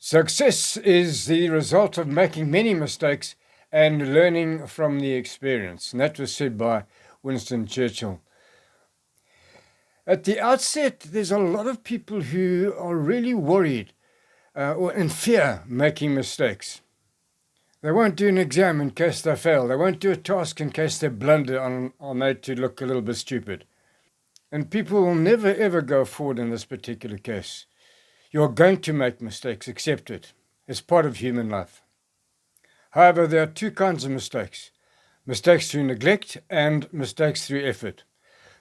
Success is the result of making many mistakes and learning from the experience. And that was said by Winston Churchill. At the outset, there's a lot of people who are really worried or in fear making mistakes. They won't do an exam in case they fail. They won't do a task in case they blunder and are made to look a little bit stupid. And people will never ever go forward in this particular case. You're going to make mistakes, accept it. It's part of human life. However, there are two kinds of mistakes. Mistakes through neglect and mistakes through effort.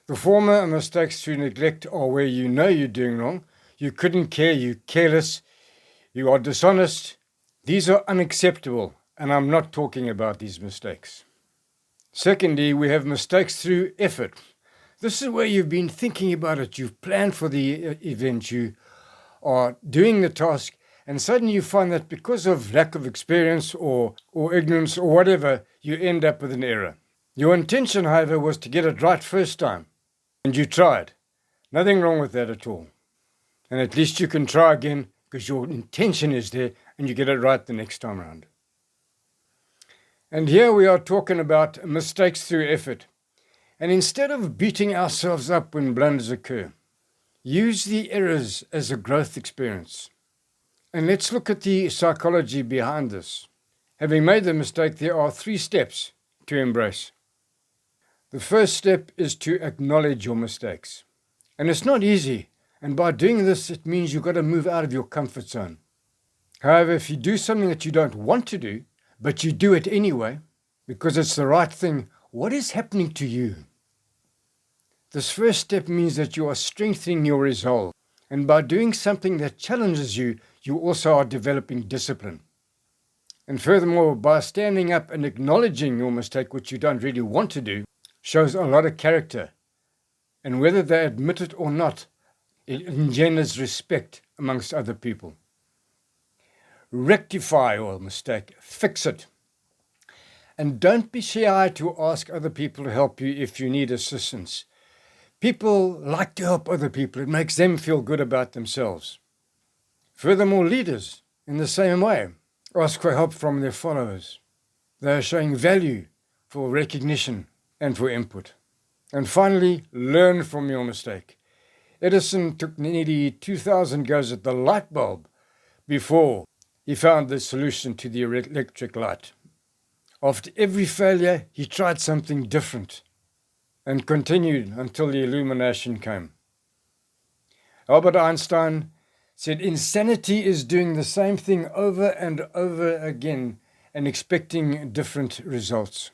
The former, mistakes through neglect, are where you know you're doing wrong. You couldn't care, you're careless, you are dishonest. These are unacceptable, and I'm not talking about these mistakes. Secondly, we have mistakes through effort. This is where you've been thinking about it, you've planned for the event, you are doing the task, and suddenly you find that because of lack of experience or ignorance or whatever, you end up with an error. Your intention, however, was to get it right first time, and you tried. Nothing wrong with that at all. And at least you can try again because your intention is there and you get it right the next time around. And here we are talking about mistakes through effort. And instead of beating ourselves up when blunders occur, use the errors as a growth experience. And let's look at the psychology behind this. Having made the mistake, there are 3 steps to embrace. The first step is to acknowledge your mistakes. And it's not easy. And by doing this, it means you've got to move out of your comfort zone. However, if you do something that you don't want to do, but you do it anyway, because it's the right thing, what is happening to you? This first step means that you are strengthening your resolve. And by doing something that challenges you, you also are developing discipline. And furthermore, by standing up and acknowledging your mistake, which you don't really want to do, shows a lot of character. And whether they admit it or not, it engenders respect amongst other people. Rectify your mistake, fix it. And don't be shy to ask other people to help you if you need assistance. People like to help other people. It makes them feel good about themselves. Furthermore, leaders, in the same way, ask for help from their followers. They are showing value for recognition and for input. And finally, learn from your mistake. Edison took nearly 2,000 goes at the light bulb before he found the solution to the electric light. After every failure, he tried something different and continued until the illumination came. Albert Einstein said, "Insanity is doing the same thing over and over again and expecting different results."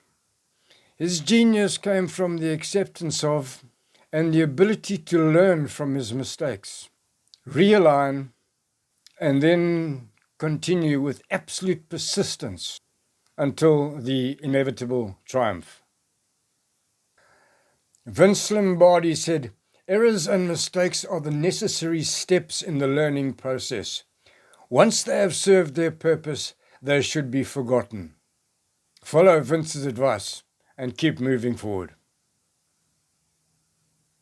His genius came from the acceptance of and the ability to learn from his mistakes, realign, and then continue with absolute persistence until the inevitable triumph. Vince Lombardi said, "Errors and mistakes are the necessary steps in the learning process. Once they have served their purpose, they should be forgotten." Follow Vince's advice and keep moving forward.